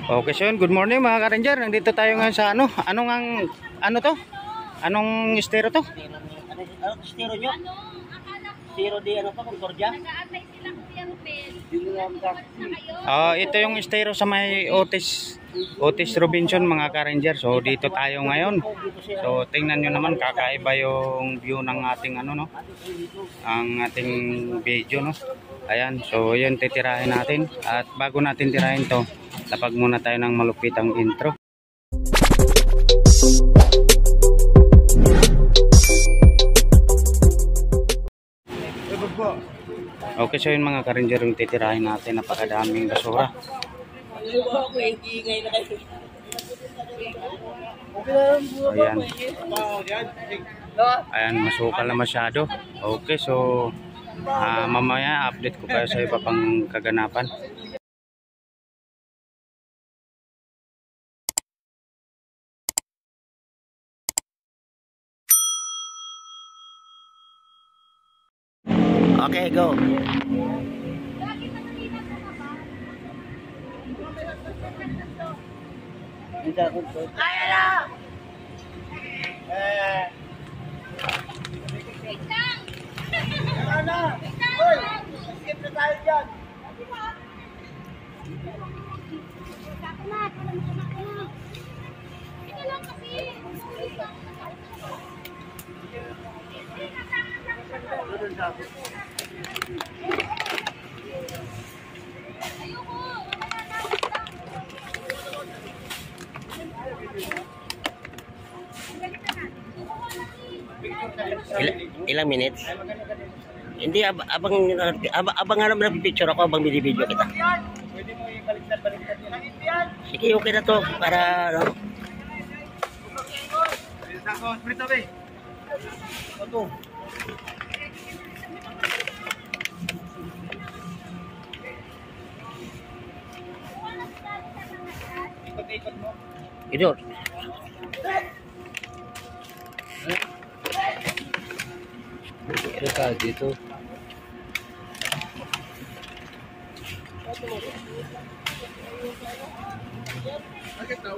Okay, so yun, good morning mga ka-ranger. Nandito tayo ngayon sa ano to? Anong estero to? Ano estero nyo? Estero di ano pa, Concordia? Nag-aantay sila Kuya Ruben. Ito yung estero sa may Otis Robinson mga ka-ranger. So dito tayo ngayon. So tingnan nyo naman, kakaiba yung view ng ating ano no. Ang ating video no. Ayan, so yun titirahin natin. At bago natin tirahin to, lapag muna tayo ng malupitang intro. Okay, so yun mga ka-ranger yung titirahin natin. Napakadaming basura. Ayan. Ayan, masukal na masyado. Okay, so mamaya update ko kayo sa iba pang kaganapan. Okay, go. Ayan na! Ayan na! Hoy! Skip na tayo dyan! Ilang minutes? Hindi, abang ano na picture ako, abang video kita. Pwede mo ibaliktad yan. Sige, okay na to. Para ano. Ikot mo. Ito. Ito dito. Bakit daw?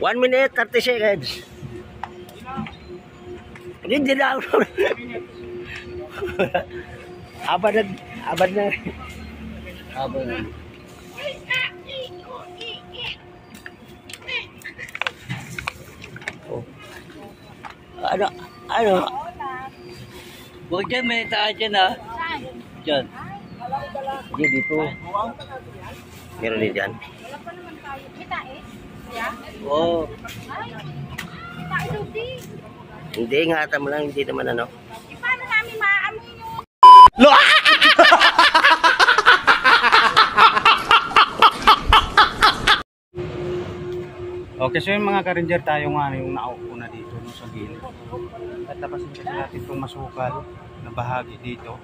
1 minute 30 seconds. Hindi na ako. Abad na. Oh. Ano? Huwag dyan, may taas dyan ha. Dyan. Hindi dito. Meron din dyan. Wala pa naman tayo. Kita eh? Yeah? Oo. Ay, kita eh, Ruby. Hindi, ingatan mo lang. Hindi naman ano. Paano namin maaamoy yung... Okay, so yung mga ka-ranger tayo nga yung naupo na dito no, sa gilid. At tapasin kasi natin itong masukal na bahagi dito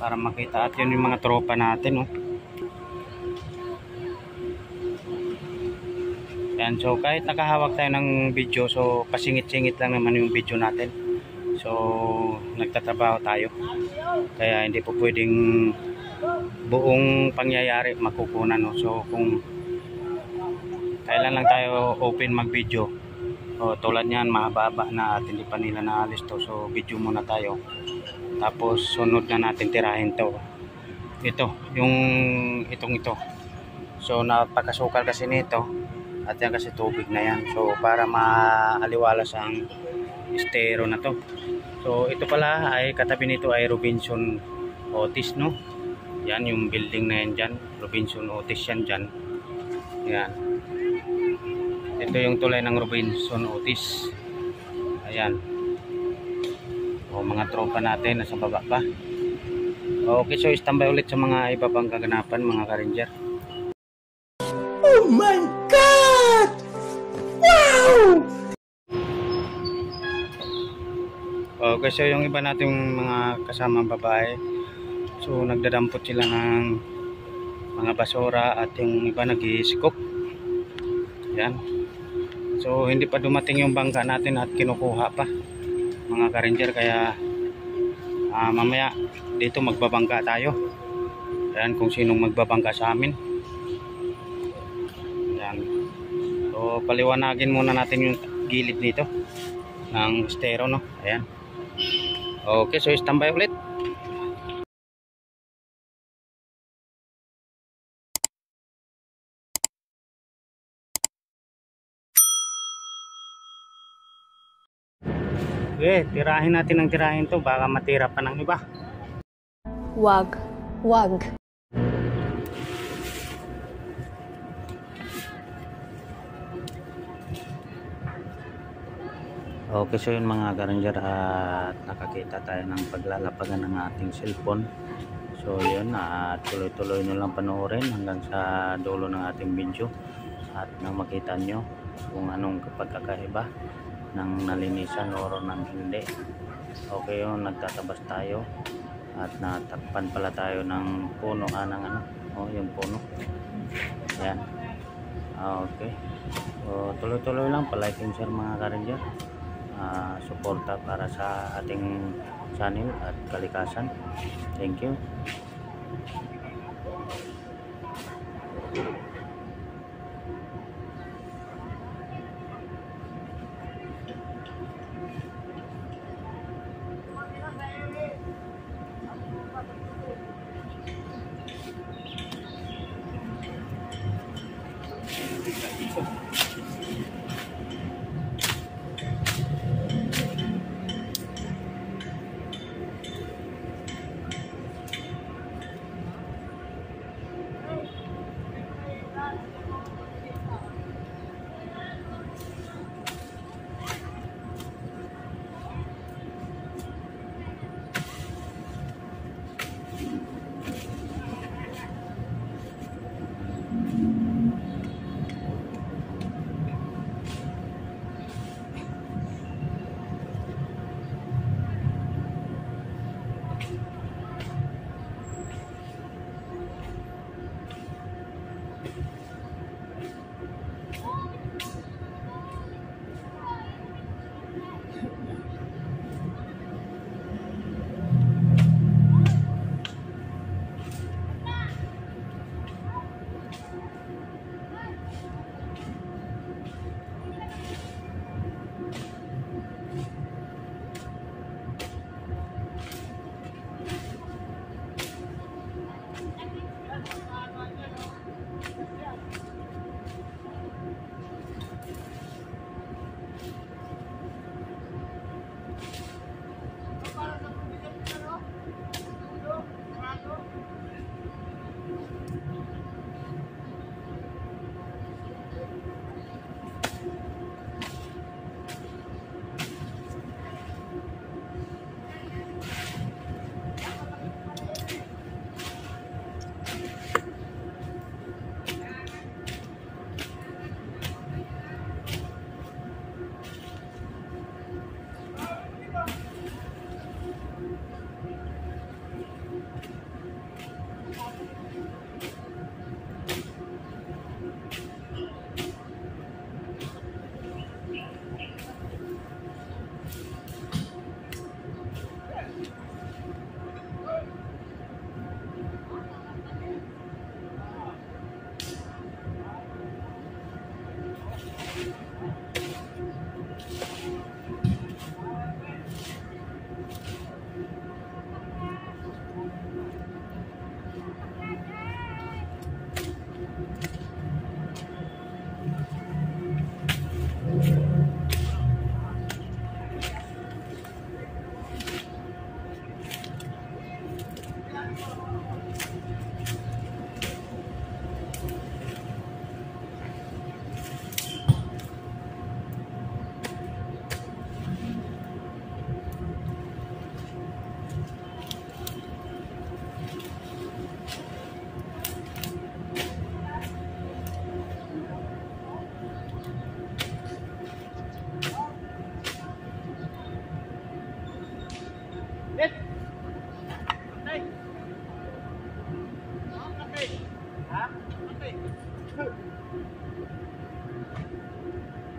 para makita at yun yung mga tropa natin no. Yan, so kahit nakahawak tayo ng video, so pasingit-singit lang naman yung video natin. So nagtatrabaho tayo kaya hindi po pwedeng buong pangyayari makukunan no. So kung kailan lang tayo open mag video o tulad niyan mahaba na at hindi pa nila naalis to, so video muna tayo tapos sunod na natin tirahin to. Ito so napakasukal kasi nito at yan kasi tubig na yan, so para maaliwalas ang estero na to. So ito pala ay katabi nito ay Robinson Otis no, yan yung building na yan dyan, Robinson Otis yan dyan. Yan, ito yung tulay ng Robinson Otis. Ayan. O mga tropa natin nasa baba pa. Okay, so standby ulit sa mga iba pang kaganapan mga ka-ranger. Oh my God! Wow! Okay, so yung iba nating mga kasamang babae, so nagdadampot sila ng mga basura at yung iba nag-iisikop. Yan. So hindi pa dumating yung bangka natin at kinukuha pa mga ka-ranger, kaya Mamaya dito magbabangka tayo. Ayan kung sinong magbabangka sa amin. Ayan. So paliwanagin muna natin yung gilid nito ng estero, no. Ayan. Okay, so standby ulit. Okay, tirahin natin ng tirahin to, baka matira pa ng iba. Wag. Wag. Okay, so yun mga ka-ranger, at nakakita tayo ng paglalapagan ng ating cellphone. So yun, at tuloy-tuloy nyo lang panoorin hanggang sa dulo ng ating video at nang makita nyo kung anong pagkakaiba ng nalinisan o ng hindi. Okay, yun, nagtatabas tayo at natakpan pala tayo ng puno, ng yung puno. Ayan. Okay, so tuloy-tuloy lang, palike and share mga ka-ranger. Suporta para sa ating channel at kalikasan. Thank you.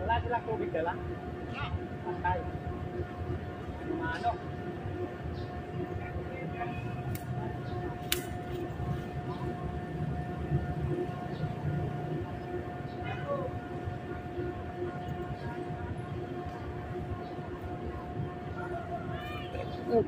Wala silang tubig dala? Pantay. Ano? Oy.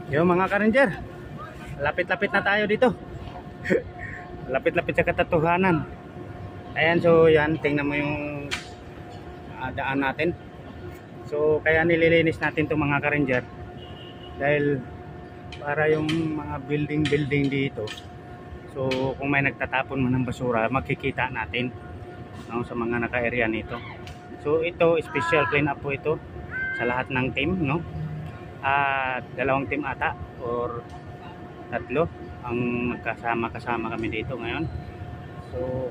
Yo mga ka-ranger. Lapit-lapit na tayo dito. Lapit-lapit sa katotohanan. Ayan, so yan, tingnan mo yung daan natin. So kaya nililinis natin 'tong mga ka-ranger dahil para yung mga building dito. So kung may nagtatapon man ng basura, makikita natin, no, sa mga naka-area nito. So ito, special clean up po ito sa lahat ng team, no? Dalawang team ata or tatlo ang kasama kami dito ngayon. So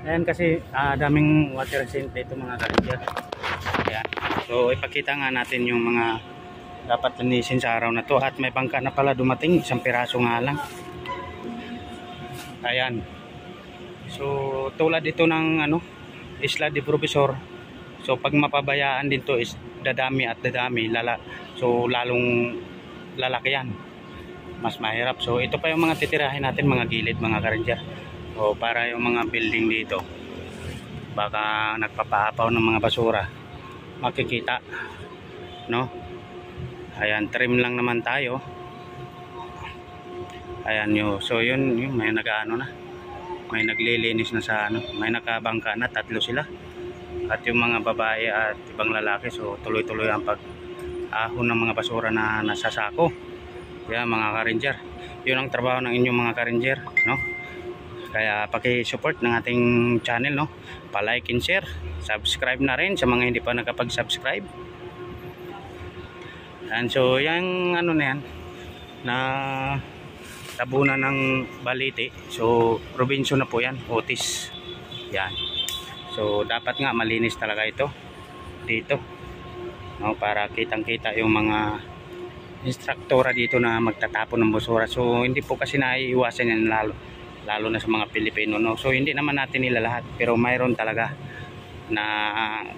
ayan, kasi daming water resistant dito mga ka-ranger. Ayan. So ipakita nga natin yung mga dapat linisin sa araw na to, at may bangka na pala dumating, isang piraso nga lang. Ayan. So tulad ito ng Isla de Profesor. So pag mapabayaan din to is dadami at dadami, so lalong lalaki yan, mas mahirap. So ito pa yung mga titirahin natin, mga gilid mga ka-ranger. So para yung mga building dito, baka nagpapaapaw ng mga basura, makikita, no? Ayan, trim lang naman tayo. Ayan yun. So yun may na, may naglilinis na sa may nakabangka na, tatlo sila. At yung mga babae at ibang lalaki, so tuloy-tuloy ang pag-ahon ng mga basura na nasa sako. Kaya mga ka-ranger, yun ang trabaho ng inyong mga ka-ranger, no? Kaya paki-support ng ating channel, no? Pa-like and share, subscribe na rin sa mga hindi pa nakapag-subscribe. And so yung na yan, na tabunan ng balite, so Robinson na po yan, Otis yan. So dapat nga malinis talaga ito dito, no, para kitang kita yung mga instruktora dito na magtatapon ng basura. So hindi po kasi naiiwasan yan, lalo na sa mga Pilipino, no? So hindi naman natin nila lahat, pero mayroon talaga na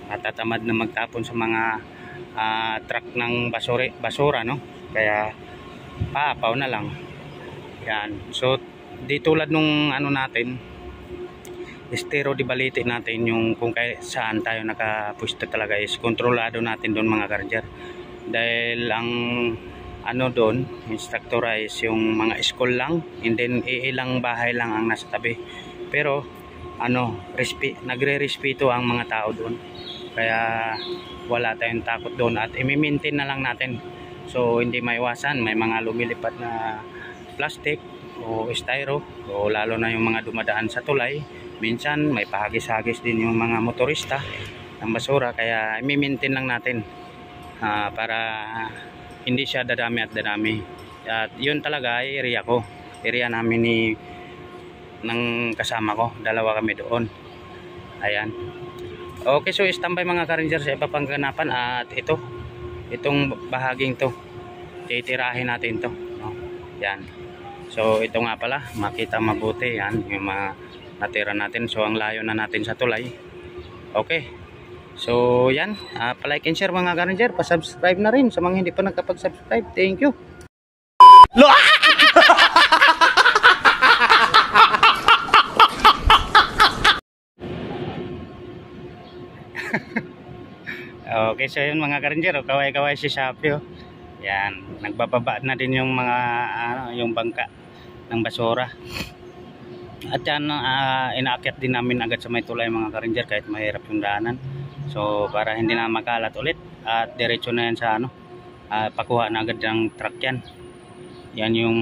natatamad na magtapon sa mga truck ng basura, no? Kaya paapaw na lang yan. So di tulad nung natin, estero di balite natin, yung kung saan tayo nakapwesto talaga is kontrolado natin doon mga ka-ranger. Dahil ang doon, instructora is yung mga school lang, and then ilang bahay lang ang nasa tabi. Pero nagre-respeto ang mga tao doon. Kaya wala tayong takot doon, at i-maintain na lang natin. So hindi maiwasan, may mga lumilipad na plastic o styro, o lalo na yung mga dumadaan sa tulay. Minsan may pahagis-hagis din yung mga motorista ng basura, kaya i-maintain lang natin para hindi siya dadami at dadami. At yun talaga ay area namin ng kasama ko, dalawa kami doon. Ayan. Okay, so standby mga ka-ranger sa iba pang ganapan, at itong bahaging to titirahin natin to, no? Yan. So ito nga pala, makita mabuti yan yung mga natira natin. So ang layo na natin sa tulay. Okay, so yan, pa-like and share mga ka-ranger, pa-subscribe na rin sa mga hindi pa nakapag-subscribe. Thank you. Okay, so yun mga ka-ranger, kaway-kaway si Shopee. Yan, nagbababa na din yung mga yung bangka ng basura. At yan, inaakyat din namin agad sa may tulay mga ka-ranger, kahit mahirap yung daanan. So para hindi na makalat ulit, at diretso na yan sa pakuha na agad ng truck yan. Yan yung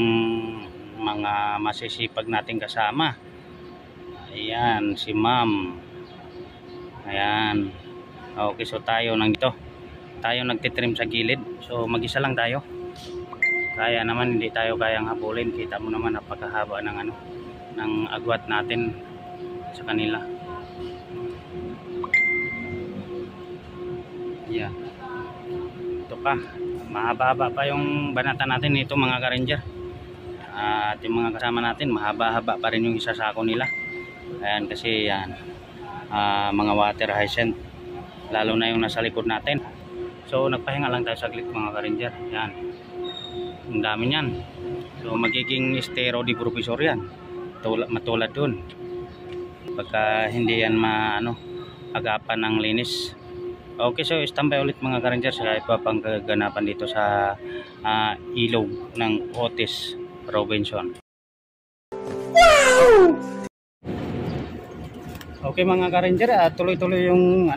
mga masisipag nating kasama. Ayan, si ma'am. Ayan. Okay, so tayo nandito. Tayo nagtitrim sa gilid. So mag-isa lang tayo. Kaya naman hindi tayo kayang habulin. Kita mo naman napakahaba ng ng agwat natin sa kanila. Ayan. Ito pa. Mahaba-haba pa yung banata natin ito mga ka-ranger. At yung mga kasama natin mahaba-haba pa rin yung isasako nila. Ayan kasi yan mga water hyacinth, lalo na yung nasa likod natin. So nagpahinga lang tayo saglit mga ka-ranger. Yan, ang dami yan. So magiging estero di professor yan, matulad dun pagka hindi yan agapan ng linis. Okay, so standby ulit mga ka-ranger sa iba pang kaganapan dito sa ilog ng Otis Robinson. Okay mga ka-ranger, tuloy-tuloy yung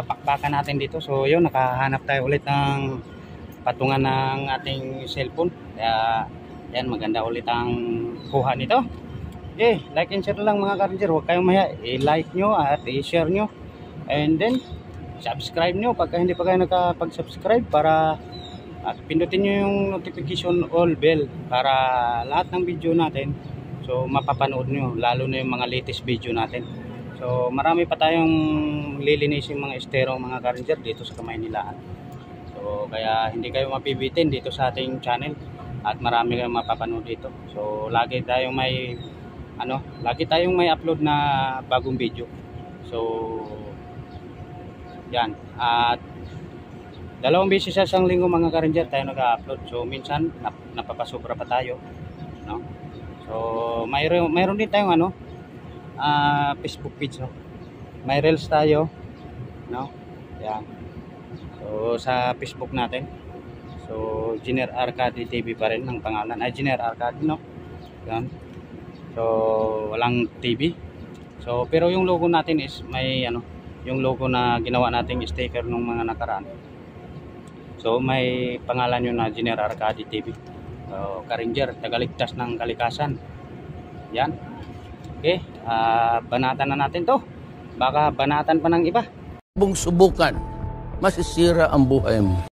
pakbakan natin dito. So yun, nakahanap tayo ulit ng patungan ng ating cellphone. Kaya yan, maganda ulit ang kuha nito. Okay, like and share lang mga ka-ranger. Huwag kayong maya, i-like nyo at i-share nyo. And then, subscribe nyo pagka hindi pa kayo nakapag-subscribe, para pindutin nyo yung notification all bell para lahat ng video natin so mapapanood nyo, lalo na yung mga latest video natin. So marami pa tayong lilinisin mga estero mga ka-ranger dito sa Kamaynilaan. So kaya hindi kayo mapibitin dito sa ating channel at marami kayong mapapanood dito. So lagi tayong may upload na bagong video. So yan, at 2 beses sa isang linggo mga ka-ranger tayo nag-upload. So minsan napapasobra pa tayo, no? So mayroon din tayong Facebook page, no? May reels tayo, no? Yan. So sa Facebook natin, so Jiner Arcade TV pa rin ang pangalan, ay Jiner Arcade, no? Yan. So walang TV. So pero yung logo natin is may yung logo na ginawa nating sticker nung mga nakaraan. So may pangalan yun na Jiner Arcade TV. So ka-ranger, tagaligtas ng kalikasan. Yan. Okay, banatan na natin to. Baka banatan pa ng iba. Bung subukan, masisira ang buhay mo.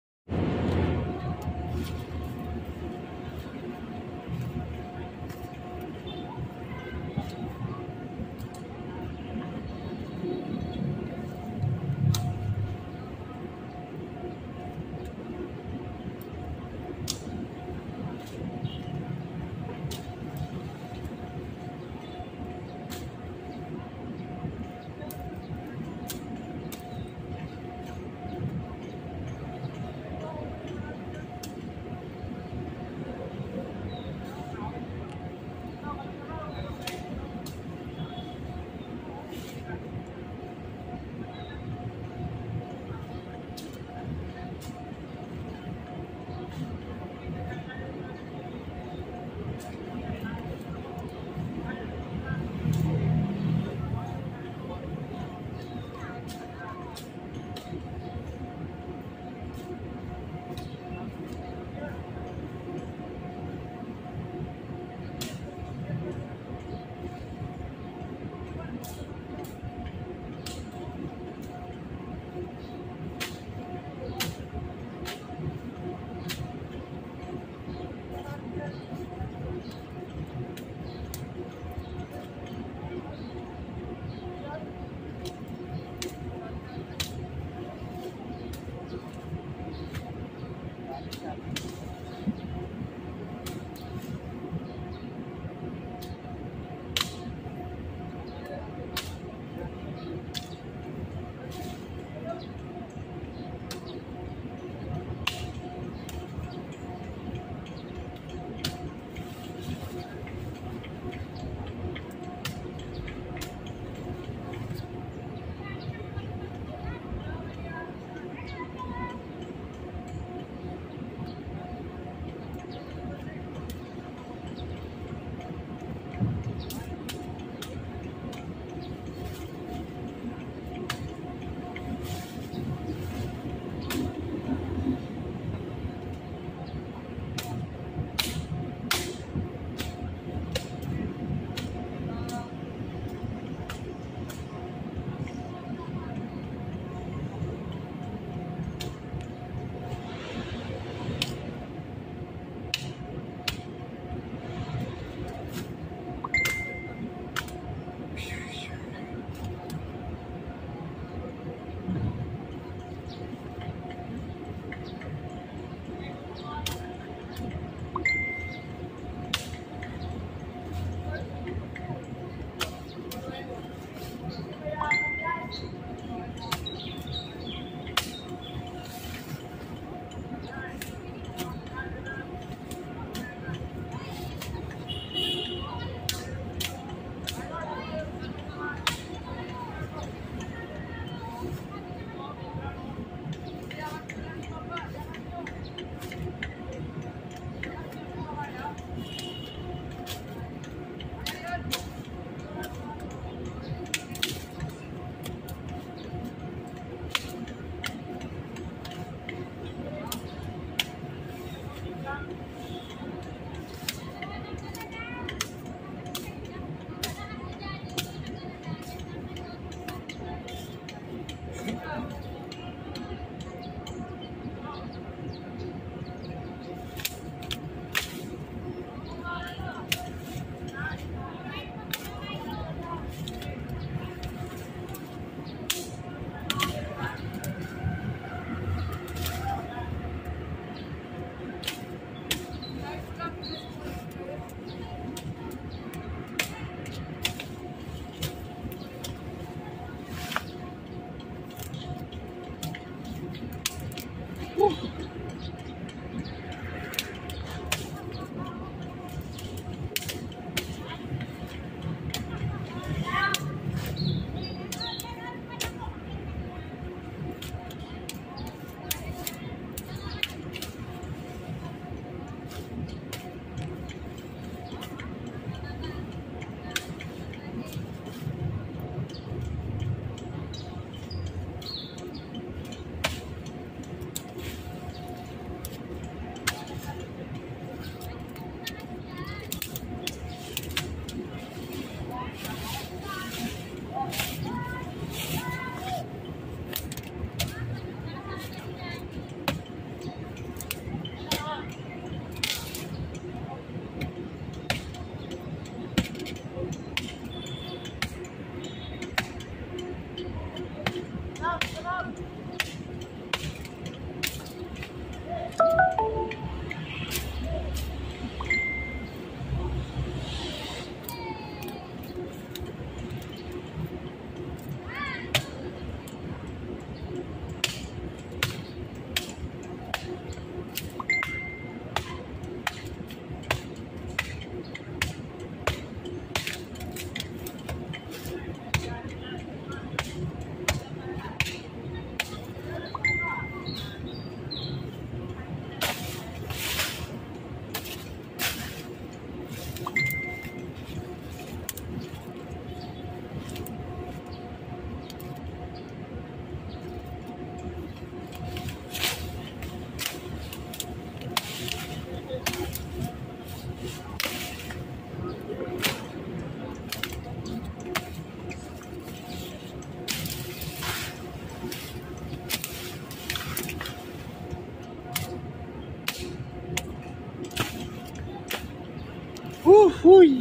Huy!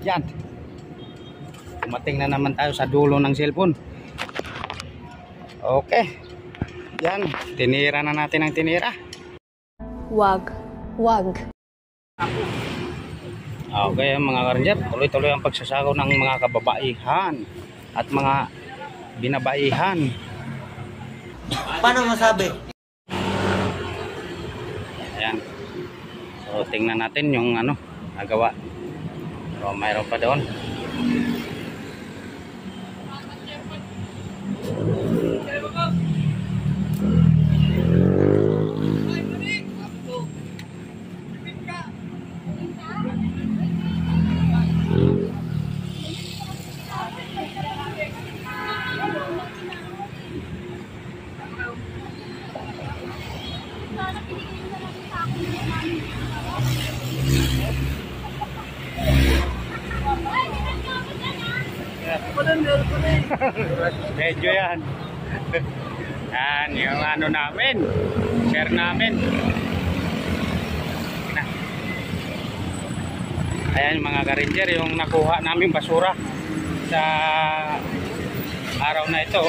Yan. Dumating na naman tayo sa dulo ng cellphone. Okay. Yan. Tinira na natin ang tinira. Wag. Wag. Okay mga ka-ranger. Tuloy-tuloy ang pagsasakaw ng mga kababaihan at mga binabaihan. Paano masabi? Ayan. So tingnan natin yung ano nagawa. So mayroon pa doon. Medyo yan. Yan yung ano namin, share namin. Ayan mga ka-ranger, yung nakuha namin basura sa araw na ito.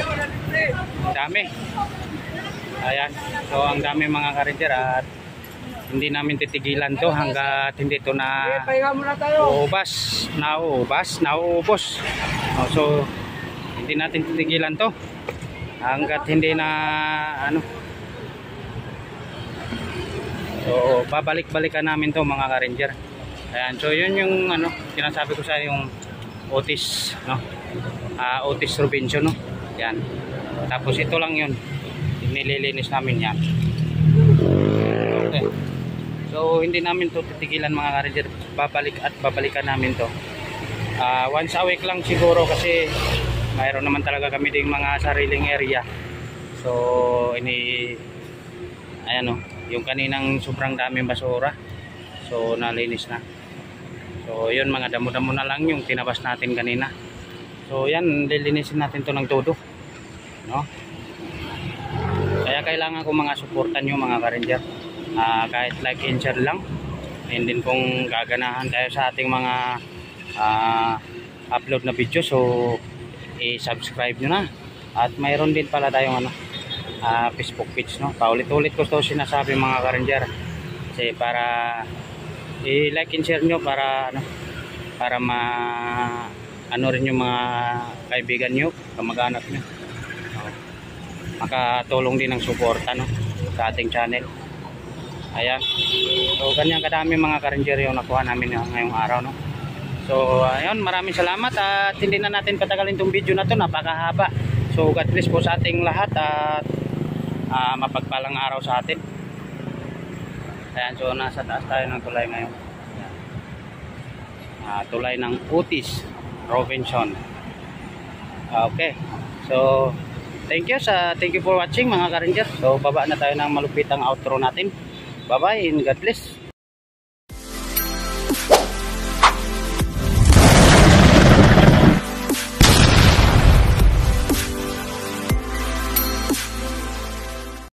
Dami. Ayan, so ang dami mga ka-ranger at hindi namin titigilan to hanggat hindi to na nauubos. So hindi natin titigilan to hanggat hindi na ano. So babalik-balikan namin to mga ka-ranger. Ayan, so yun yung ano sinasabi ko sa yung Otis, no? Otis Robinson, no? Yan. Tapos ito lang yun. Nililinis namin yan. Okay. So hindi namin to titigilan mga ka-ranger. Babalikan namin to. Once a week lang siguro kasi mayroon naman talaga kami ding mga sariling area. So ayan o, yung kaninang sobrang daming basura. So nalinis na. So yun mga damo-damo na lang yung tinabas natin kanina. So yan, lilinisin natin to ng todo, no? Kaya kailangan ko mga suportan nyo mga ka-ranger. Kahit like and share lang. And then kung gaganahan tayo sa ating mga upload na video, so i-subscribe nyo na. At mayroon din pala tayong Facebook page, no? Paulit-ulit ko to sinasabi mga ka-ranger. Kasi para i-like and share nyo para ano rin yung mga kaibigan nyo, kamag-anak nyo. Makatulong din ng suporta, no, sa ating channel. Ayan. So ganyan kadami mga ka-ranger yung nakuha namin ngayong araw, no. So ayun, maraming salamat at hindi na natin patagalin tong video na to, napakahaba. So God bless po sa ating lahat at mapagpalang araw sa atin. Ayan, so nasa taas tayo ng tulay ngayon. Tulay ng Otis Robinson. Okay. So thank you for watching mga ka-ranger. So baba na tayo ng malupitang outro natin. Bye bye and God bless.